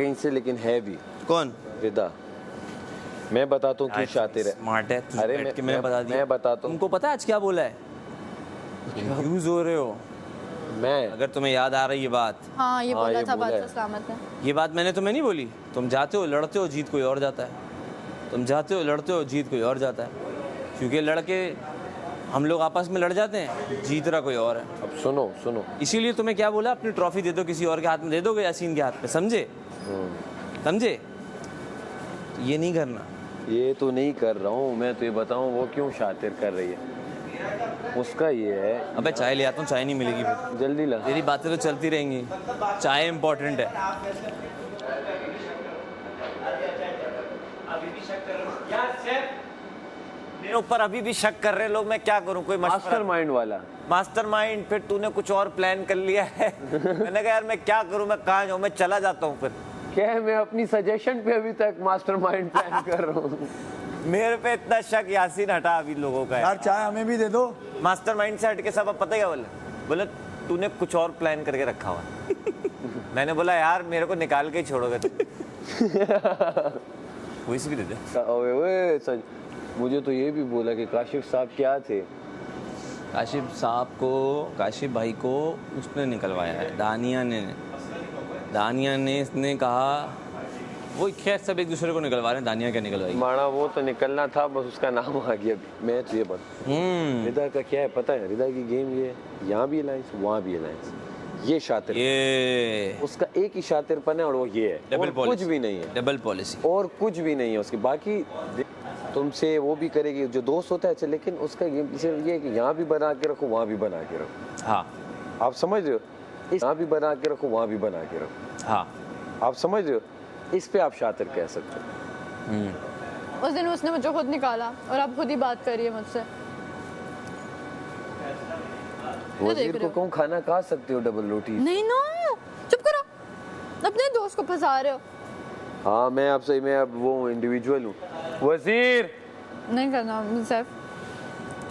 कहीं से, लेकिन है भी। कौन? रिदा। मैं बताता हूँ क्यों शातिर है। स्मार्ट है। अरे मैं बता दिया। मैं बताता हूँ। तुमको पता है आज क्या बोला है? कंफ्यूज हो रहे हो। मैं, अगर तुम्हें याद आ रही है बात। हाँ ये बोला ये था बोला बादशाह है। सलामत ने। ये बात मैंने तुम्हें नहीं बोली। तुम जाते हो, लड़ते हो, जीत कोई और जाता है। तुम जाते हो, लड़ते हो, जीत कोई और जाता है। क्योंकि लड़के हम लोग आपस में लड़ जाते हैं, जीत रहा कोई और है। अब सुनो सुनो, इसीलिए तुम्हें क्या बोला, अपनी ट्रॉफी दे दो, किसी और के हाथ में दे दोगे, यासीन के हाथ में, समझे? समझे? तो ये नहीं करना। ये तो नहीं कर रहा हूँ मैं, तो ये बताऊँ वो क्यों शातिर कर रही है। उसका ये है। अबे चाय ले आता हूँ, चाय नहीं मिलेगी फिर। जल्दी ला। तेरी बातें तो चलती रहेंगी, चाय इम्पोर्टेंट है। मेरे ऊपर अभी भी शक कर रहे लोग, मैं क्या करूं? कोई मास्टरमाइंड वाला। मास्टरमाइंड? फिर तूने कुछ और प्लान कर लिया है। मैंने कहा यार मैं क्या करूं, मैं कहाँ जाऊं, मैं चला जाता हूं। फिर क्या है, मैं अपनी सजेशन पे अभी तक मास्टरमाइंड प्लान कर रहा हूँ। मेरे पे इतना शक यासीन हटा अभी लोगों का है। यार चाय हमें भी दे दो। मास्टरमाइंड से हट के सब अब पता क्या बोले? बोले तूने कुछ और प्लान करके रखा हुआ। मैंने बोला यार मेरे को निकाल के ही छोड़ोगे तुम। वैसे भी दे दे। ओए सच, मुझे तो ये भी बोला कि काशिफ साहब क्या थे। काशिफ साहब को, काशिफ भाई को उसने निकलवाया है, दानिया ने इसने कहा। वो खैर सब एक दूसरे को निकलवा रहे हैं, दानिया क्या निकलवाई? माना वो तो निकलना था, बस उसका नाम आ गया। मैं तो ये बात, रिदा का क्या है पता है? रिदा की गेम ये है, यहाँ भी अलायंस, वहाँ भी अलायंस। ये शातिर, ये उसका एक ही शातिरपन है और वो ये है, और कुछ भी नहीं है। डबल पॉलिसी और कुछ भी नहीं है उसकी। बाकी तुमसे वो भी करेगी जो दोस्त होता है, अच्छा, लेकिन उसका गेम सिर्फ ये है कि यहाँ भी बना के रखो, वहाँ भी बना के रखो। हाँ आप समझ रहे हो? यहाँ भी बना के रखो, वहाँ भी बना के रखो। हाँ आप समझ रहे हो? इस पे आप शातिर कह सकते हो। उस दिन उसने मुझे खुद निकाला और अब खुद ही बात कर रही है मुझसे। वजीर को कहूँ खाना खा सकते हो डबल रोटी? नहीं नो, चुप करो, अपने दोस्त को फंसा रहे हो। हाँ मैं आपसे, मैं अब वो इंडिविजुअल हूँ। वजीर नहीं करना मुझसे।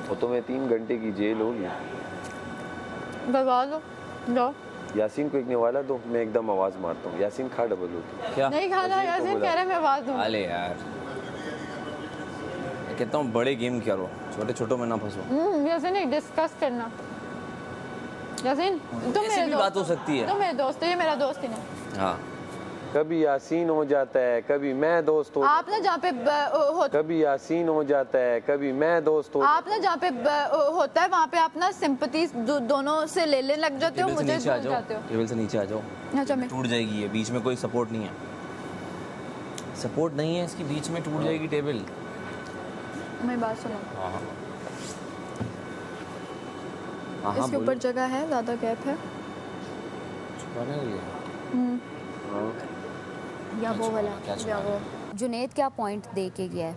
वो तो मैं 3 घंटे की जेल होगी। करवा दो, जाओ। यासीन को एक निवाला दो, मैं एकदम आवाज मारता हूँ। यासीन खा डबल रोटी। क्या? नहीं खाना, यासीन कह रहे मैं आवाज दूँ। अरे यार मैं कहता हूँ बड़े गेम करो, छोटे छोटों में ना फंसो। यासीन नहीं डिस्कस करना। यासीन तुम ऐसी मेरे भी दोस्त बात हो सकती है। तुम मेरे दोस्त हो, ये मेरा दोस्त ही नहीं। हाँ कभी यासीन हो जाता है, कभी मैं दोस्त हो। आप ना जहाँ पे कभी यासीन हो जाता है, कभी मैं दोस्त हो। आप ना जहाँ पे होता है वहाँ पे आप ना सिंपैथी दोनों से लेने लग जाते हो, मुझे भूल जाते हो। टेबल से नीचे आ जाओ। अच्छा मैं टूट जाएगी ये, बीच में कोई सपोर्ट नहीं है। सपोर्ट नहीं है इसकी, बीच में टूट जाएगी टेबल। मेरी बात सुनो। हाँ इसके ऊपर जगह है, ज्यादा गैप है या वो वाला या वो। जुनेद क्या पॉइंट दे के गया है?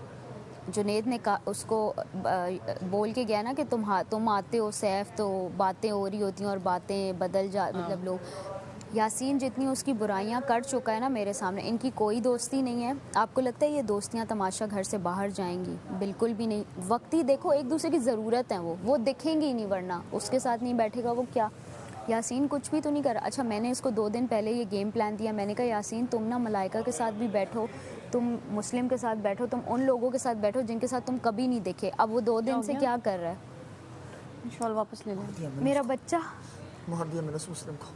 जुनेद ने कहा उसको बोल के गया ना कि तुम आते हो सैफ तो बातें हो रही होती हैं और बातें बदल जा मतलब लोग। यासीन जितनी उसकी बुराइयां कर चुका है ना मेरे सामने, इनकी कोई दोस्ती नहीं है। आपको लगता है ये दोस्तियां तमाशा घर से बाहर जाएंगी? बिल्कुल भी नहीं। वक्त ही देखो, एक दूसरे की ज़रूरत है, वो दिखेंगी ही नहीं, वरना उसके साथ नहीं बैठेगा वो क्या। यासीन कुछ भी तो नहीं कर। अच्छा मैंने इसको 2 दिन पहले ये गेम प्लान दिया। मैंने कहा यासीन तुम ना मलाइका के साथ भी बैठो, तुम मुस्लिम के साथ बैठो, तुम उन लोगों के साथ बैठो जिनके साथ तुम कभी नहीं देखे। अब वो 2 दिन से क्या कर रहा है? शॉल वापस ले लें। मेरा बच्चा मार दिया मैंने उस मुस्लिम को।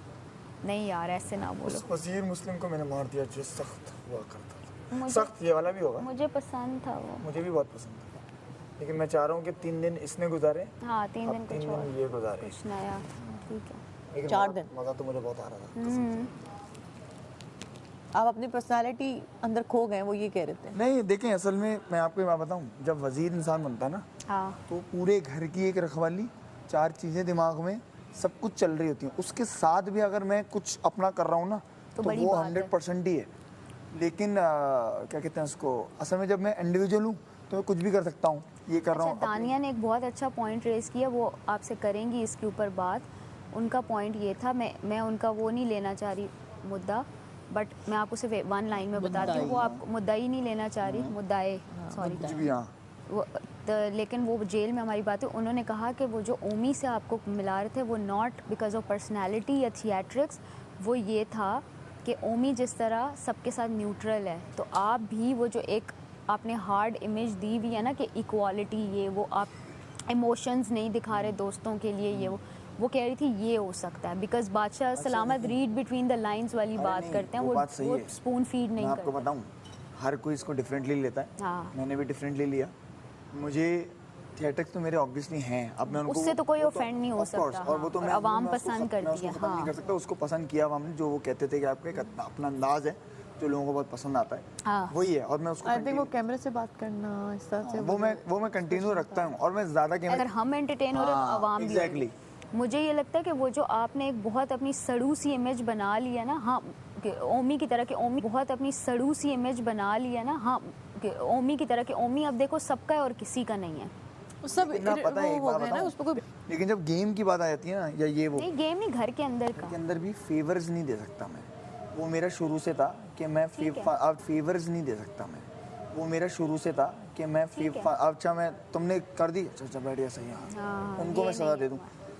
नहीं यार ऐसे ना बोलो। उस वजीर मुस्लिम को मैंने मार दिया जो सख्त हुआ करता था। सख्त ये वाला भी होगा। मुझे पसंद था वो। मुझे भी बहुत पसंद था, लेकिन मैं चाह रहा हूँ कि 3 दिन इसने गुजारे। हाँ 3 दिन कुछ और, ये गुजारे कुछ नया। ठीक है 4 दिन मज़ा तो मुझे बहुत आ रहा था। आप अपनी पर्सनालिटी अंदर खो गए, वो ये कह रहे थे। नहीं देखें, असल में मैं आपको बात बताऊं, जब वजीर इंसान बनता है ना, हाँ तो पूरे घर की एक रखवाली, 4 चीज़ें दिमाग में सब कुछ चल रही होती हैं। उसके साथ भी अगर मैं कुछ अपना कर रहा हूँ ना तो वो 100% ही है। लेकिन क्या कहते हैं उसको, असल में जब मैं इंडिविजुअल हूँ तो मैं कुछ भी कर सकता हूँ। ये कर रहा हूँ। दानिया ने एक बहुत अच्छा पॉइंट रेज किया, वो आपसे करेंगी इसके ऊपर बात। उनका पॉइंट ये था, मैं उनका वो नहीं लेना चाह रही मुद्दा, बट मैं आपको सिर्फ 1 लाइन में बताती हूँ। वो आपको मुद्दा ही नहीं लेना चाह रही, मुद्दाए सॉरी वो लेकिन वो जेल में हमारी बात है। उन्होंने कहा कि वो जो ओमी से आपको मिला रहे थे वो नॉट बिकॉज ऑफ पर्सनैलिटी या थिएट्रिक्स, वो ये था कि ओमी जिस तरह सबके साथ न्यूट्रल है, तो आप भी वो जो एक आपने हार्ड इमेज दी हुई है ना कि इक्वालिटी, ये वो आप इमोशंस नहीं दिखा रहे दोस्तों के लिए, ये वो कह रही थी ये हो सकता है बिकॉज बादशाह सलामत रीड बिटवीन द लाइंस वाली बात नहीं, करते हैं, वो बात सही वो है। स्पून फीड नहीं मैं आपको करते। बताऊं, हर कोई इसको डिफरेंटली लेता है। हाँ। मैंने भी डिफरेंटली लिया। मुझे थिएटर्स तो मेरे ऑब्वियसली हैं, अब मैं उनको उससे तो कोई वो offend नहीं हो of course, सकता, और वो तो हाँ, मैं और आवाम मैं उसको पसंद मैं करती उसको है, खत्म नहीं हाँ। कर सकता। उसको पसंद किया आवाम ने, जो वो कहते थे कि आपका एक अपना अंदाज है जो लोगों को बहुत पसंद आता है, हाँ। वही है। और मैं उसको आई थिंक वो continue- कैमरे से बात करना इस तरह से वो मैं कंटिन्यू रखता हूँ, और मैं ज़्यादा अगर हम एंटरटेन हो रहे हैं तो आवाम भी एग्जैक्टली। होगी। मुझे ये लगता है कि वो जो आपने एक बहुत अपनी सड़ू सी इमेज बना ली है ना, हाँ, कि ओमी की तरह कि ओमी बहुत अपनी सड़ू सी इमेज बना ली है ना, हाँ, कि ओमी की तरह कि ओमी अब देखो सबका है और किसी का नहीं है। सब इतना पता है, एक वो हो बात गया ना, बताऊं? उस पर कोई लेकिन जब गेम की बात आ जाती है ना, या ये वो नहीं, गेम नहीं, घर के अंदर का। के अंदर भी फेवर्स नहीं दे सकता मैं। वो मेरा शुरू से था कि मैं अब फेवर्स नहीं दे सकता मैं। वो मेरा शुरू से था कि मैं अच्छा मैं तुमने कर दी, अच्छा बैठ गया, सही है, हाँ, उनको ये मैं सजा नहीं दे दूं,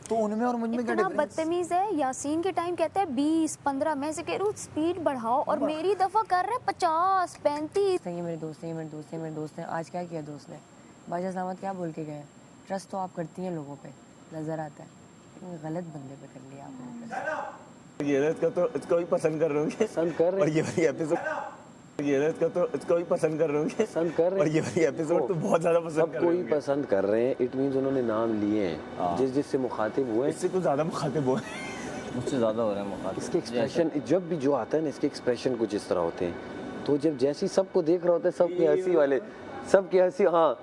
तो उनमें और मुझ में क्या इतना डिफरेंस? बदतमीज है। यासीन के टाइम कहता है 20-15, मैं से कह रही हूँ स्पीड बढ़ाओ, और मेरी दफा कर रहे 50-35। ये मेरे दोस्त हैं, ये मेरे दोस्त हैं, मेरे दोस्त हैं। आज क्या किया दोस्त ने? बादशाह सलामत क्या बोल के गए? ट्रस्ट तो आप करती हैं लोगों पे, नज़र आता है, लेकिन गलत बंदे पे कर लिया आपने ट्रस्ट। ये ना इसका तो इसको भी पसंद कर रहे होंगे, पसंद कर रहे और ये वाली एपिसोड ये ना इसका तो इसको भी पसंद कर रहे होंगे, पसंद कर रहे और ये वाली एपिसोड तो बहुत ज्यादा पसंद सब कर रहे कोई होंगे। पसंद कर रहे हैं। इट मीन्स उन्होंने नाम लिए हैं, जिससे मुखातिब हुए। इससे तो ज्यादा मुखातिब हुए। मुझसे ज़्यादा हो रहा है मुखातिब। इसके एक्सप्रेशन जब भी जो आता है ना, इसके एक्सप्रेशन कुछ इस तरह होते हैं, तो जब जैसे ही सबको देख रहा होता है, सबकी हंसी वाले, सबकी हंसी, हाँ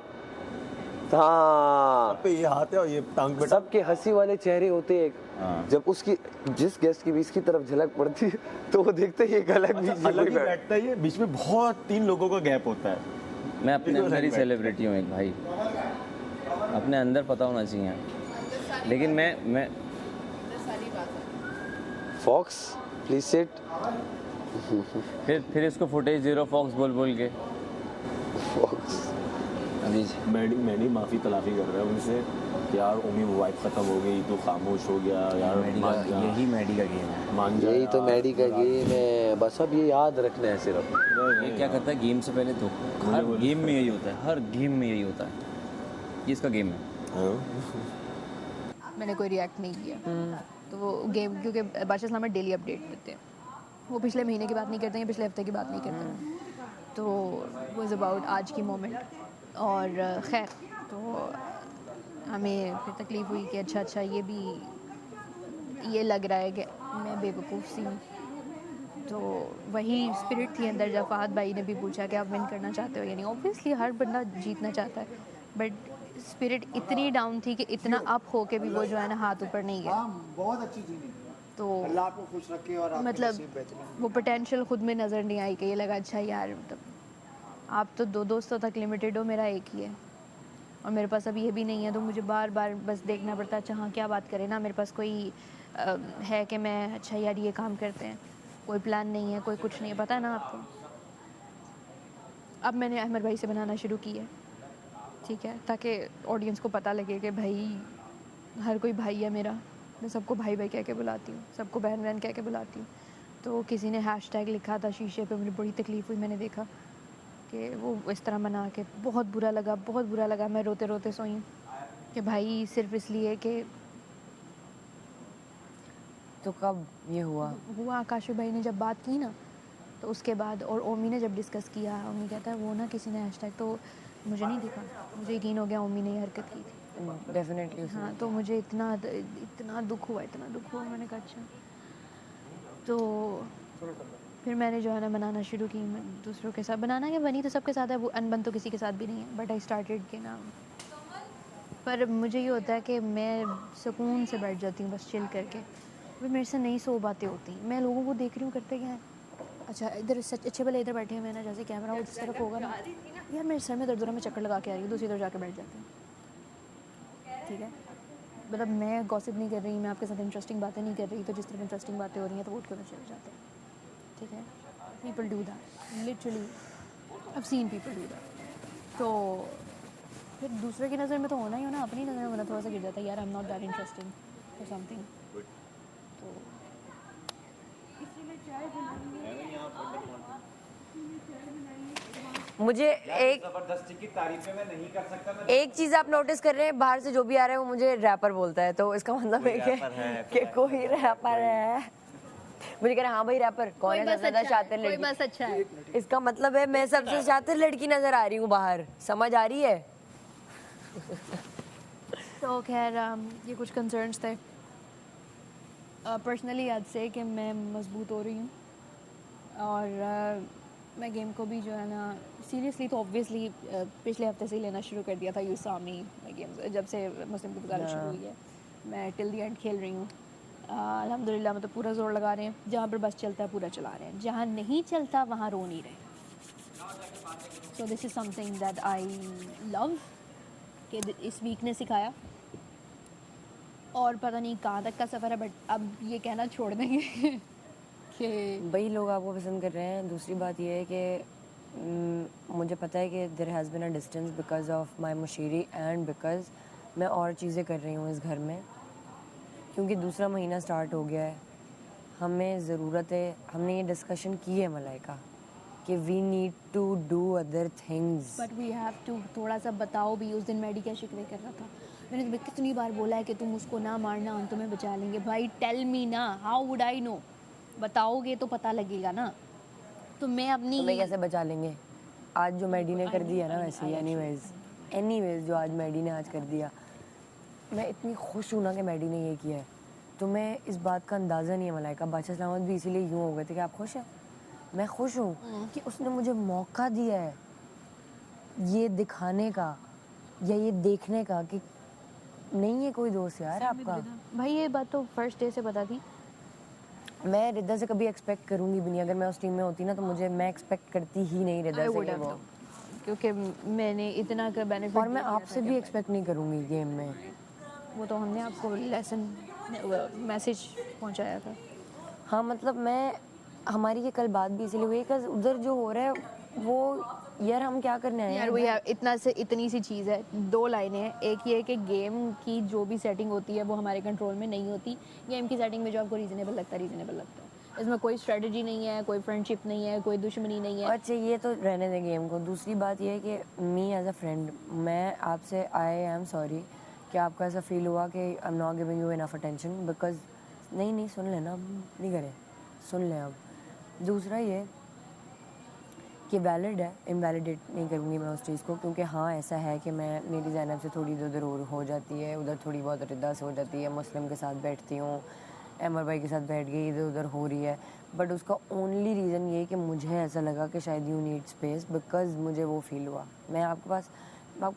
हाँ, पे ये हाथ है और ये टांग पे सबके हंसी वाले चेहरे होते हैं। जब उसकी जिस गेस्ट की भी इसकी तरफ झलक पड़ती है, तो वो देखते ही एक अलग अलग ही बैठता है। ये बीच में बहुत 3 लोगों का गैप होता है। मैं अपने अंदर ही सेलिब्रिटी हूँ एक भाई, अपने अंदर पता होना चाहिए। लेकिन मैं फॉक्स प्लीज सिट। फिर इसको फुटेज दे रहा हूँ फॉक्स बोल बोल के। फॉक्स मैडी माफी तलाफी कर रहा है उनसे कि यार ओमी वाइफ खत्म हो गई तो खामोश हो गया यार, मान जा, यही मैडी का गेम है। मान जा यही तो यार। मैडी का गेम है, बस अब ये याद रखना है सिर्फ। ये क्या करता है गेम से पहले तो हर गेम में यही होता है, हर गेम में यही होता है, ये इसका गेम है। मैंने कोई रिएक्ट नहीं किया, तो वो गेम, क्योंकि बादशाह सलामत डेली अपडेट देते हैं, वो पिछले महीने की बात नहीं करते हैं, पिछले हफ्ते की बात नहीं करते हैं, तो वॉज अबाउट आज की मोमेंट। और खैर, तो हमें फिर तकलीफ़ हुई कि अच्छा ये भी ये लग रहा है कि मैं बेवकूफ़ सी हूँ। तो वही स्पिरिट थी अंदर जब फहद भाई ने भी पूछा कि आप विन करना चाहते हो या नहीं। ऑब्वियसली हर बंदा जीतना चाहता है, बट स्पिरिट इतनी डाउन थी कि इतना अप हो के भी वो जो है ना हाथ ऊपर नहीं गया। बहुत अच्छी चीज़ है, तो अल्लाह आपको खुश रखे और आपके मतलब नसीब बेहतरीन। वो पोटेंशियल खुद में नज़र नहीं आई कि ये लगा अच्छा यार, मतलब आप तो 2 दोस्तों तक लिमिटेड हो, मेरा एक ही है, और मेरे पास अब ये भी नहीं है, तो मुझे बार बार बस देखना पड़ता है अच्छा हाँ क्या बात करें ना, मेरे पास कोई है कि मैं अच्छा यार ये काम करते हैं, कोई प्लान नहीं है, कोई कुछ नहीं है, पता है ना आपको। अब मैंने अहमद भाई से बनाना शुरू किया है, ठीक है, ताकि ऑडियंस को पता लगे कि भाई हर कोई भाई है मेरा, मैं सबको भाई भाई कह के बुलाती हूँ, सबको बहन बहन कह के बुलाती हूँ। तो किसी ने हैशटैग लिखा था शीशे पे, मुझे बड़ी तकलीफ़ हुई, मैंने देखा कि वो इस तरह बना के, बहुत बुरा लगा, बहुत बुरा लगा। मैं रोते रोते सोई कि भाई सिर्फ इसलिए कि तो कब ये हुआ? आकाश भाई ने जब बात की ना, तो उसके बाद, और ओमी ने जब डिस्कस किया, ओमी कहता है वो ना किसी ने हैशटैग, तो मुझे नहीं दिखा, मुझे यकीन हो गया ओमी ने ये हरकत की थी। डेफिनेटली। हाँ, तो मुझे इतना दुख हुआ, इतना दुख हुआ। मैंने कहा अच्छा, तो फिर मैंने जो है ना बनाना शुरू की, दूसरों के साथ बनाना, क्या बनी तो सबके साथ है, वो अनबन तो किसी के साथ भी नहीं है, बट आई स्टार्टेड के ना। पर मुझे ये होता है कि मैं सुकून से बैठ जाती हूँ बस चिल करके, फिर मेरे से नई 100 बातें होती। मैं लोगों को देख रही हूँ करते क्या है, अच्छा इधर सच अच्छे भले इधर बैठे हैं, मैं ना जैसे कैमरा हो जिस तरफ होगा ना, यार मेरे सर में दर्द हो रहा है, मैं चक्कर लगा के आ रही हूँ, दूसरी तरफ जाके बैठ जाती हूँ, ठीक है। मतलब मैं गॉसिप नहीं कर रही, मैं आपके साथ इंटरेस्टिंग बातें नहीं कर रही, तो जिस तरह इंटरेस्टिंग बातें हो रही हैं तो वो उठ के उधर चले जाते हैं, ठीक है। People do that, literally I seen people do that. तो फिर दूसरे की नज़र में तो होना ही होना, अपनी नज़र में मतलब थोड़ा सा गिर जाता है, यार I am not that interesting और समथिंग। तो मुझे एक जबरदस्ती की तारीफें मैं नहीं कर सकता। एक चीज आप नोटिस कर रहे हैं, बाहर से जो भी आ रहा है वो मुझे रैपर बोलता है, तो इसका मतलब है कि कोई रैपर है। मुझे कह रहे हाँ भाई रैपर कौन है, सबसे ज्यादा शातिर लड़की, बस अच्छा है। इसका मतलब है मैं सबसे शातिर लड़की नजर आ रही हूँ बाहर, समझ आ रही है? तो खैर ये कुछ कंसर्न्स थे। पर्सनली आज से कि मैं मजबूत हो रही हूँ और मैं गेम को भी जो है ना सीरियसली तो ऑब्वियसली पिछले हफ्ते से ही लेना शुरू कर दिया था। यू सॉ मी गेम जब से मुस्लिम की वजारत शुरू हुई है मैं टिल द एंड खेल रही हूँ। अल्हम्दुलिल्लाह मतलब पूरा जोर लगा रहे हैं, जहाँ पर बस चलता है पूरा चला रहे हैं, जहाँ नहीं चलता वहाँ रो नहीं रहे। So this is something that I love कि इस वीक ने सिखाया। और पता नहीं कहाँ तक का सफ़र है, बट अब ये कहना छोड़ देंगे कि वही लोग आपको पसंद कर रहे हैं। दूसरी बात ये है कि मुझे पता है कि there has been a distance because of my misery and because मैं और चीज़ें कर रही हूँ इस घर में, क्योंकि दूसरा महीना स्टार्ट हो गया है। हमें ज़रूरत है, हमने ये डिस्कशन की है मलाइका कि we need to do other things, but we have to. थोड़ा सा बताओ भी, उस दिन मैडी क्या शिकवे कर रहा था, मैंने तुम्हें कितनी बार बोला है कि तुम उसको ना मारना, हम तुम्हें बचा लेंगे। भाई टेल मी ना, हाउ वुड आई नो? बताओगे तो पता लगेगा ना। तो मैं अपनी तुम्हें कैसे बचा लेंगे? आज जो मैडी ने कर दिया ना, वैसे ही एनीवेज जो आज मैडी ने आज कर दिया, मैं इतनी खुश हूँ ना कि मैडी ने ये किया है। तुम्हें इस बात का अंदाज़ा नहीं है मलाइका, बादशाह सलामत भी इसीलिए यूँ हो गए थे कि आप खुश हैं। मैं खुश हूँ कि उसने मुझे मौका दिया है ये दिखाने का या ये देखने का कि नहीं है कोई दोस्त यार आपका। भाई ये बात तो फर्स्ट डे से पता थी। मैं रिदा से कभी एक्सपेक्ट करूँगी भी नहीं, अगर मैं उस टीम में होती ना तो मैं एक्सपेक्ट करती ही नहीं रिदा से वो, क्योंकि मैंने इतना का बेनिफिट, और मैं आपसे भी एक्सपेक्ट नहीं करूँगी गेम में। वो तो हमने आपको लेसन मैसेज पहुंचाया था। हाँ मतलब हमारी ये कल बात भी इसीलिए हुई कि उधर जो हो रहा है वो यार हम क्या करने आए यार हैं। इतनी सी चीज़ है, 2 लाइनें हैं। एक ये कि गेम की जो भी सेटिंग होती है वो हमारे कंट्रोल में नहीं होती। गेम की सेटिंग में जो आपको रीजनेबल लगता है। इसमें कोई स्ट्रेटजी नहीं है, कोई फ्रेंडशिप नहीं है, कोई दुश्मनी नहीं है। अच्छा ये तो रहने दें गेम को। दूसरी बात ये है कि मी एज अ फ्रेंड, मैं आपसे आई एम सॉरी कि आपको ऐसा फील हुआ कि I am not giving you enough attention because नहीं सुन लेना, अब नहीं करें, सुन लें अब। दूसरा ये कि वैलिड है, इनवैलिडेट नहीं करूँगी मैं उस चीज़ को, क्योंकि हाँ ऐसा है कि मेरी ज़ैनब से थोड़ी इधर उधर हो जाती है, उधर थोड़ी बहुत रिदा से हो जाती है, मुस्लिम के साथ बैठती हूँ, अमर भाई के साथ बैठ गई, इधर उधर हो रही है। बट उसका ओनली रीज़न ये कि मुझे ऐसा लगा कि शायद यू नीड स्पेस, बिकॉज मुझे वो फील हुआ।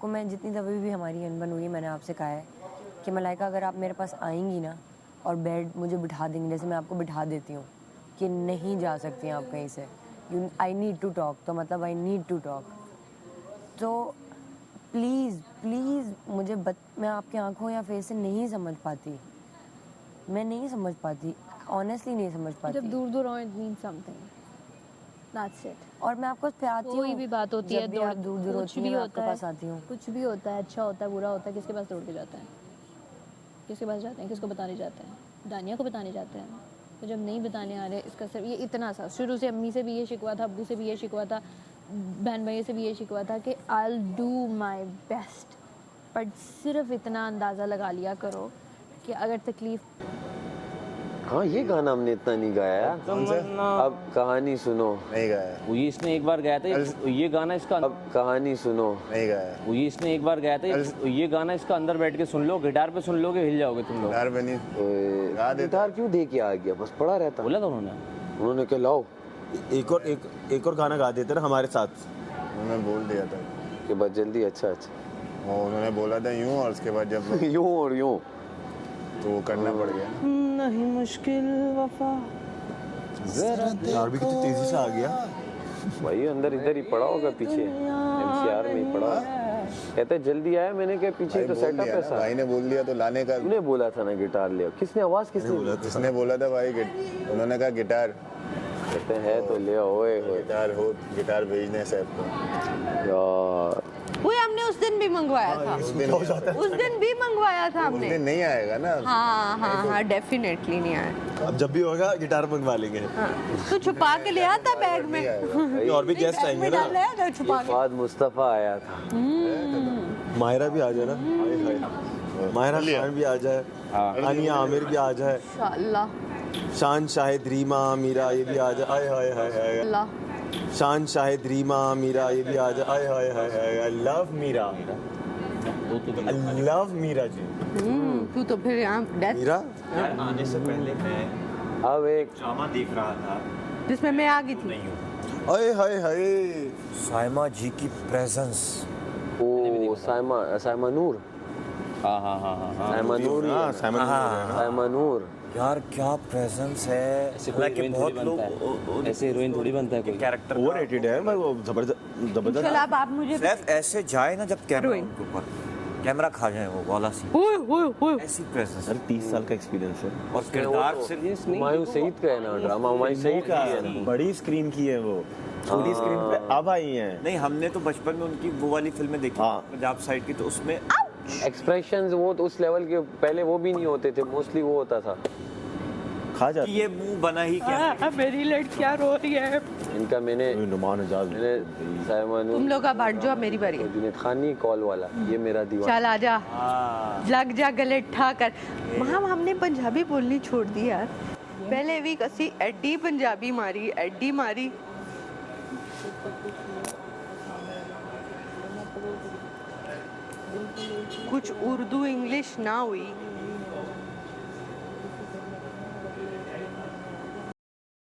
मैं जितनी दफ़ा भी हमारी अनबन हुई मैंने आपसे कहा है कि मलाइका अगर आप मेरे पास आएंगी ना और बेड मुझे बिठा देंगी, जैसे मैं आपको बिठा देती हूँ कि नहीं जा सकती आप कहीं से, आई नीड टू टॉक, तो मतलब आई नीड टू टॉक। तो प्लीज़ मुझे मैं आपकी आंखों या फेस से नहीं समझ पाती, मैं नहीं समझ पाती, ऑनेस्टली नहीं समझ पाती। जब दूर हो it means something, that's it. और मैं आपको पे आती हूँ, कोई भी बात होती है, दूर होती है, मैं आपके पास आती हूँ। कुछ भी होता है, अच्छा होता है, बुरा होता है, किसके पास दौड़ के जाता है? किसके पास जाते हैं? किसको बताने जाते हैं? दानिया को बताने जाते हैं। तो जब नहीं बताने आ रहे, इसका सिर्फ ये इतना सा, शुरू से अम्मी से भी ये शिकवा था, अब्बू से भी ये शिकवा था, बहन भाई से भी ये शिकवा था कि I will do my best, but सिर्फ इतना अंदाज़ा लगा लिया करो कि अगर तकलीफ। हाँ ये गाना हमने इतना नहीं गाया यार। अब कहानी सुनो। नहीं गाया। वो ये इसने एक बार गाया था, ये गाना इसका। अब कहानी सुनो। नहीं गाया। वो ये इसने एक बार गाया था, ये गाना इसका अंदर बैठ के सुन लो, गिटार पे सुन लोगे हिल जाओगे तुम लोग। गिटार पे नहीं, गिटार क्यों दे के आ गया? बस पड़ा रहता। बोला था उन्होंने क्या लाओ एक और गाना गा देते ना हमारे साथ। उन्होंने बोल दिया था कि बस जल्दी। अच्छा उन्होंने बोला था यूं, और उसके बाद जब यूं और यूं तो वो करना पड़ गया। नहीं मुश्किल वफा यार भी कितनी तेजी से आ गया भाई, अंदर इधर ही पड़ा होगा, पीछे एमसीआर में ही पड़ा। कहते जल्दी आया, मैंने क्या पीछे तो सेटअप है सारा। भाई ने बोल दिया तो लाने का। तूने बोला था ना गिटार ले। किसने आवाज बोला? जिसने बोला था भाई, उन्होंने कहा गिटार। कहते हैं तो ले आओ। गिटार भेजने साहब को यार। वो हमने उस दिन भी मंगवाया था, उस दिन भी मंगवाया था हमने। नहीं आएगा ना। हाँ हाँ हाँ, डेफिनेटली नहीं आया। अब जब भी होगा गिटार मंगवा लेंगे। हाँ, तो छुपा के ले आता बैग में। और भी गेस्ट आएंगे ना। छुपा के। फाद मुस्तफा आया था। मायरा भी आ जाए ना, मायरा खान भी आ जाए, अनिया आमिर भी आ जाए, इंशाल्लाह। शान शाहिद, रीमा, मीरा ये भी आ जाए। आए हाय हाय हाय। अल्लाह। शान शाहिद, रीमा, मीरा ये भी आ जाए। आए hi hi hi. I love Meera, I love Meera ji. तू तो फिर यहाँ मीरा आने से पहले मैं अब एक ड्रामा देख रहा था जिसमें मैं आ गई थी। नहीं हूँ। आए हाय हाय। साइमा जी की प्रेजेंस। ओ साइमा नूर। हाँ हाँ हाँ हाँ हाँ। साइमा नूर ही है ना? साइमा नूर। यार क्या प्रेजेंस है। हालांकि बहुत लोग ऐसे हीरोइन थोड़ी बनता है कोई। कैरेक्टर ओवररेटेड है, मैं वो जबरदस्त। चल अब आप मुझे सिर्फ ऐसे जाए ना जब कैमरा उनके ऊपर, कैमरा खा जाए वो वाला सी, ऐसी प्रेजेंस। सर 30 साल का एक्सपीरियंस है और किरदार सिर्फ हुमायूं सईद का है ना ड्रामा, हुमायूं सईद का है ना। बड़ी स्क्रीन की है वो, छोटी स्क्रीन पे अब आई है। नहीं, हमने तो बचपन में उनकी वो वाली फिल्में देखी पंजाब साइड की, तो उसमें एक्सप्रेशंस वो तो उस लेवल के पहले वो भी नहीं होते थे, मोस्टली वो होता था खा जाती। ये मुंह बना ही क्या। मेरी लड़कियां रो रही है। इनका मैंने साइमा नूर। तुम लोग अब हट जाओ, मेरी बारी। जुनैद खानी कॉल वाला, ये मेरा दीवाना। चल आजा, लग जा गले ठा कर। वहाँ हमने पंजाबी बोलनी छोड़ दी यार। पहले वीक असी एडी पंजाबी मारी, एडी मारी। कुछ उर्दू इंग्लिश ना हुई,